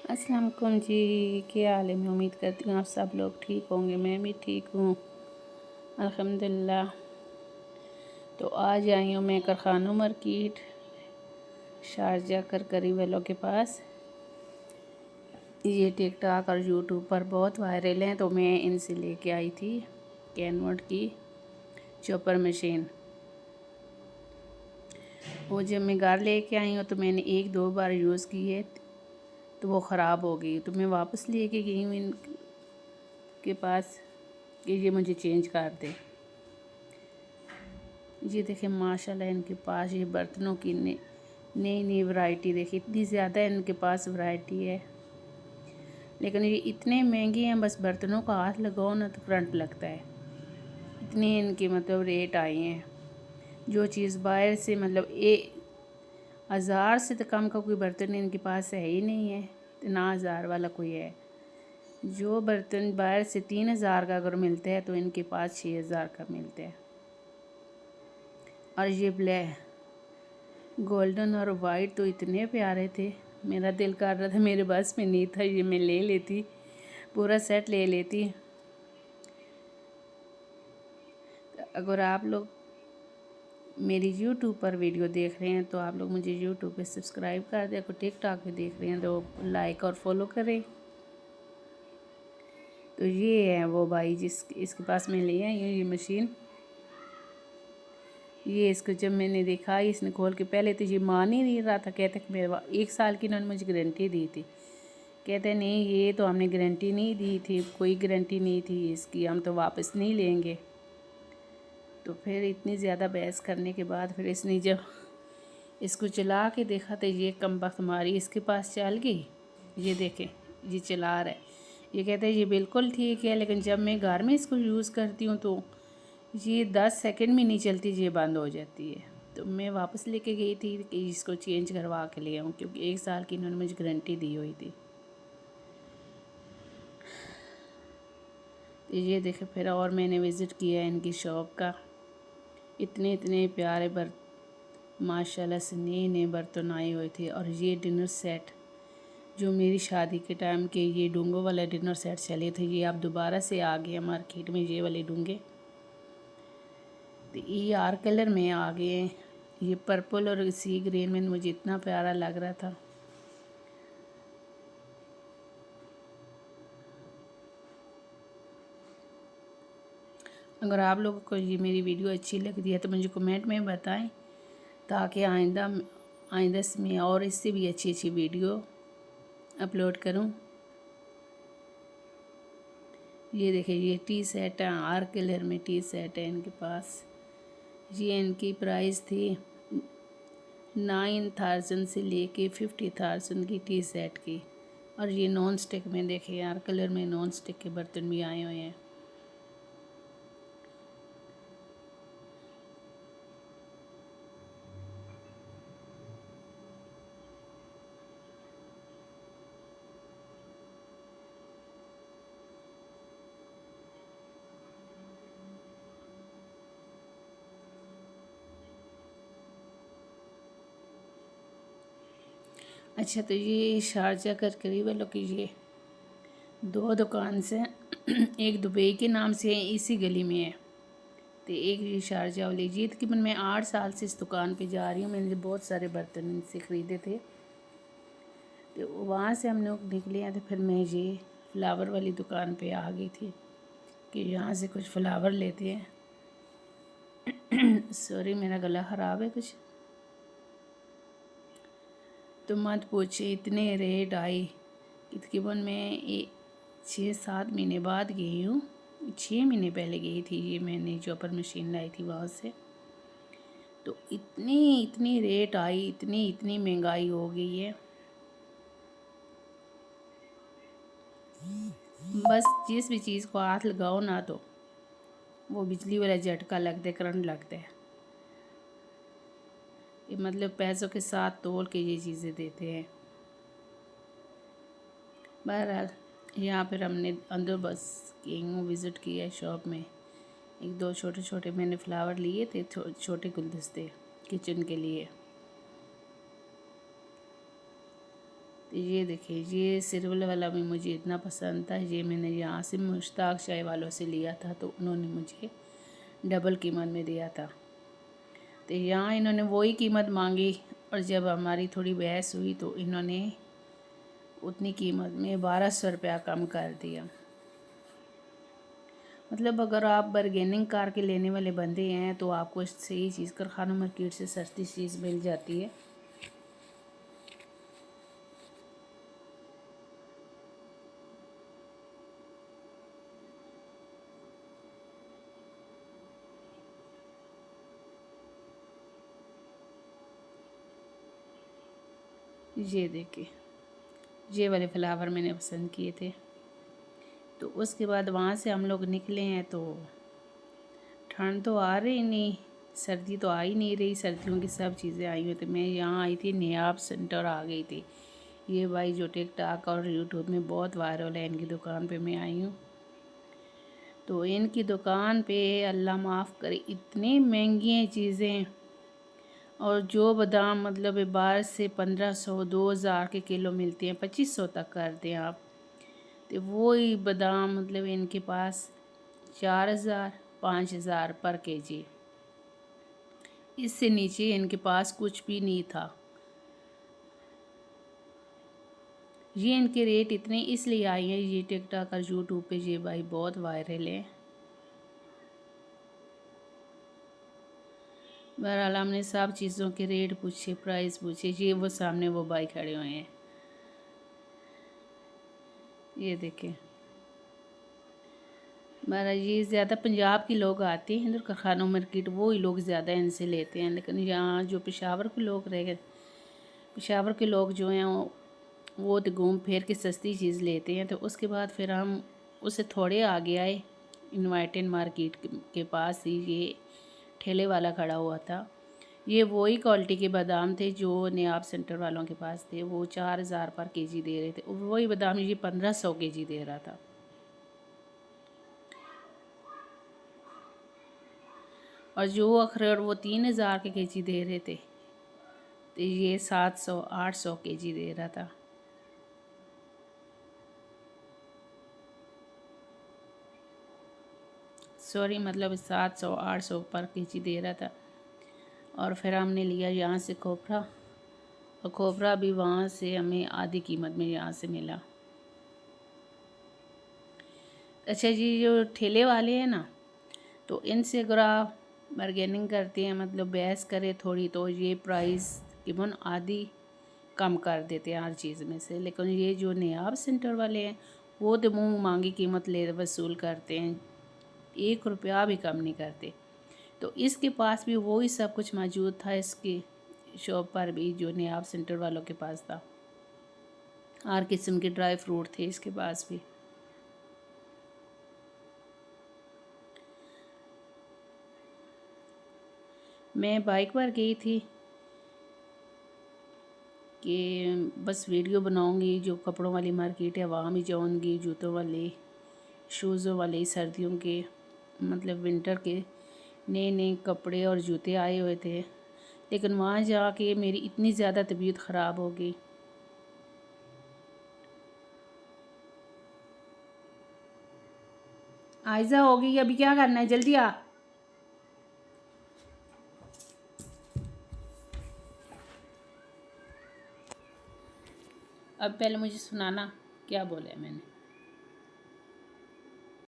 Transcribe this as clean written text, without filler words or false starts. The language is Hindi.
अस्सलाम वालेकुम जी। क्या हाल है? मैं उम्मीद करती हूँ आप सब लोग ठीक होंगे। मैं भी ठीक हूँ अल्हम्दुलिल्लाह। तो आज आई हूँ मैं कारखाना मार्केट शारजा करकरी वालों के पास। ये टिकटॉक और यूट्यूब पर बहुत वायरल हैं, तो मैं इनसे लेके आई थी कैनवट की चॉपर मशीन। वो जब मैं घर लेके आई हूँ तो मैंने एक दो बार यूज़ की है तो वो ख़राब हो गई, तो मैं वापस लेके गई हूँ इनके पास कि ये मुझे चेंज कर दे। ये देखें माशाल्लाह इनके पास ये बर्तनों की नई नई वैरायटी देखिए, इतनी ज़्यादा इनके पास वैरायटी है, लेकिन ये इतने महंगे हैं, बस बर्तनों का हाथ लगाओ ना तो करंट लगता है। इतने इनके मतलब रेट आए हैं। जो चीज़ बाहर से मतलब 1000 से तो कम का कोई बर्तन इनके पास है ही नहीं है, इतना 1000 वाला कोई है। जो बर्तन बाहर से 3000 का अगर मिलता है तो इनके पास 6000 का मिलता है। और ये ब्लैक गोल्डन और वाइट तो इतने प्यारे थे, मेरा दिल कर रहा था, मेरे बस में नहीं था, ये मैं ले लेती, पूरा सेट ले लेती। अगर आप लोग मेरी यूट्यूब पर वीडियो देख रहे हैं तो आप लोग मुझे यूट्यूब पे सब्सक्राइब कर दें। अगर टिकटॉक पे देख रहे हैं तो लाइक और फॉलो करें। तो ये है वो भाई इसके पास मैं ले आई हूँ ये मशीन। ये इसको जब मैंने देखा, इसने खोल के पहले तो ये मान ही नहीं रहा था, कहते कि मेरे 1 साल की इन्होंने मुझे गारंटी दी थी। कहते नहीं ये तो हमने गारंटी नहीं दी थी, कोई गारंटी नहीं थी इसकी, हम तो वापस नहीं लेंगे। तो फिर इतनी ज़्यादा बहस करने के बाद फिर इसने जब इसको चला के देखा तो ये कमबख्त हमारी इसके पास चल गई। ये देखें ये चला रहा है, ये कहते हैं ये बिल्कुल ठीक है, लेकिन जब मैं घर में इसको यूज़ करती हूँ तो ये 10 सेकंड में नहीं चलती, ये बंद हो जाती है। तो मैं वापस लेके गई थी कि इसको चेंज करवा के ले आऊँ, क्योंकि 1 साल की इन्होंने मुझे गारंटी दी हुई थी। तो ये देखे फिर और मैंने विज़िट किया इनकी शॉप का। इतने इतने प्यारे माशाल्लाह से नए नए बर्तन आए हुए थे। और ये डिनर सेट जो मेरी शादी के टाइम के ये डूंगों वाले डिनर सेट चले थे, ये अब दोबारा से आ गए मार्केट में, ये वाले डूंगे। तो ये आर कलर में आ गए हैं। ये पर्पल और सी ग्रीन में मुझे इतना प्यारा लग रहा था। अगर आप लोगों को ये मेरी वीडियो अच्छी लगती है तो मुझे कमेंट में बताएं, ताकि आइंदा से मैं और इससे भी अच्छी अच्छी वीडियो अपलोड करूं। ये देखिए ये टी सेट है, आर कलर में टी सेट है इनके पास। ये इनकी प्राइस थी 9000 से लेके 50,000 की टी सेट की। और ये नॉन स्टिक में देखिए यार कलर में नॉन स्टिक के बर्तन भी आए हुए हैं। अच्छा, तो ये शारजा करकरी वालों की ये 2 दुकान से एक दुबई के नाम से है, इसी गली में है, तो एक ये शारजा वाली। ये तकरीबन मैं 8 साल से इस दुकान पे जा रही हूँ, मैंने बहुत सारे बर्तन इनसे ख़रीदे थे। तो वहाँ से हम लोग निकले हैं तो फिर मैं ये फ्लावर वाली दुकान पे आ गई थी कि यहाँ से कुछ फ्लावर लेते हैं। सॉरी मेरा गला ख़राब है कुछ। तो मत पूछे इतने रेट आई कि तकरीबन मैं 6-7 महीने बाद गई हूँ, 6 महीने पहले गई थी, ये मैंने चॉपर मशीन लाई थी वहाँ से। तो इतनी इतनी रेट आई, इतनी इतनी महंगाई हो गई है, बस जिस भी चीज़ को हाथ लगाओ ना तो वो बिजली वाला झटका लगता है, करंट लगता है। ये मतलब पैसों के साथ तोल के ये चीज़ें देते हैं। बहरहाल यहाँ पर हमने अंदर बस गई हूँ, विज़िट किया है शॉप में। एक दो छोटे छोटे मैंने फ्लावर लिए थे, छोटे गुलदस्ते किचन के लिए। तो ये देखिए, ये सिरवल वाला भी मुझे इतना पसंद था। ये मैंने यहाँ से मुश्ताक चाय वालों से लिया था, तो उन्होंने मुझे डबल कीमत में दिया था। तो यहाँ इन्होंने वही कीमत मांगी, और जब हमारी थोड़ी बहस हुई तो इन्होंने उतनी कीमत में 1200 रुपया कम कर दिया। मतलब अगर आप बारगेनिंग करके लेने वाले बंदे हैं तो आपको सही चीज़ कारखाना मार्केट से सस्ती चीज़ मिल जाती है। ये देखिए, ये वाले फ्लावर मैंने पसंद किए थे। तो उसके बाद वहाँ से हम लोग निकले हैं, तो ठंड तो आ रही नहीं, सर्दी तो आ ही नहीं रही। सर्दियों की सब चीज़ें आई हुई थी। मैं यहाँ आई थी, नियाब सेंटर आ गई थी। ये भाई जो टिकटॉक और यूट्यूब में बहुत वायरल है, इनकी दुकान पे मैं आई हूँ। तो इनकी दुकान पे अल्लाह माफ़ करे इतनी महंगी हैं चीज़ें, और जो बादाम मतलब 12 से 1500 2000 के किलो मिलते हैं, 2500 तक कर दें आप। तो वही बादाम मतलब इनके पास 4000 5000 पर केजी, इससे नीचे इनके पास कुछ भी नहीं था। ये इनके रेट इतने इसलिए आए हैं, ये टिकटॉक और यूट्यूब पे ये भाई बहुत वायरल है। बहरहाल हमने सब चीज़ों के रेट पूछे, प्राइस पूछे। ये वो सामने वो भाई खड़े हुए हैं, ये देखें। बहरहाल ये ज़्यादा पंजाब के लोग आते हैं इधर कारखानों मार्केट, वो ही लोग ज़्यादा इनसे लेते हैं। लेकिन यहाँ जो पेशावर के लोग रह गए, पेशावर के लोग जो हैं वो तो घूम फिर के सस्ती चीज़ लेते हैं। तो उसके बाद फिर हम उससे थोड़े आगे आए, इन्वाइटन मार्केट के पास ही ये ठेले वाला खड़ा हुआ था। ये वही क्वालिटी के बादाम थे जो नियाब सेंटर वालों के पास थे। वो 4000 पर केजी दे रहे थे, वही बादाम ये 1500 केजी दे रहा था। और जो अखरोट वो 3000 के केजी दे रहे थे, तो ये 700 800 केजी दे रहा था। सॉरी, मतलब 700 800 पर केजी दे रहा था। और फिर हमने लिया यहाँ से खोपरा, और खोपरा भी वहाँ से हमें आधी कीमत में यहाँ से मिला। अच्छा जी, जो ठेले वाले हैं ना, तो इनसे अगर आप बारगेनिंग करते हैं, मतलब बहस करें थोड़ी, तो ये प्राइस तकरीबन आधी कम कर देते हैं हर चीज़ में से। लेकिन ये जो नियाब सेंटर वाले हैं वो तो मुँह मांगी कीमत ले वसूल करते हैं, 1 रुपया भी कम नहीं करते। तो इसके पास भी वही सब कुछ मौजूद था, इसकी शॉप पर भी जो नियाब सेंटर वालों के पास था। हर किस्म के ड्राई फ्रूट थे इसके पास भी। मैं बाइक पर गई थी कि बस वीडियो बनाऊंगी, जो कपड़ों वाली मार्केट है वहाँ भी जाऊंगी, जूतों वाले, शूज़ों वाले, सर्दियों के मतलब विंटर के नए नए कपड़े और जूते आए हुए थे। लेकिन वहाँ जाके मेरी इतनी ज़्यादा तबीयत ख़राब हो गई। आयज़ा हो गई, अभी क्या करना है, जल्दी आ। अब पहले मुझे सुनाना क्या बोला है मैंने।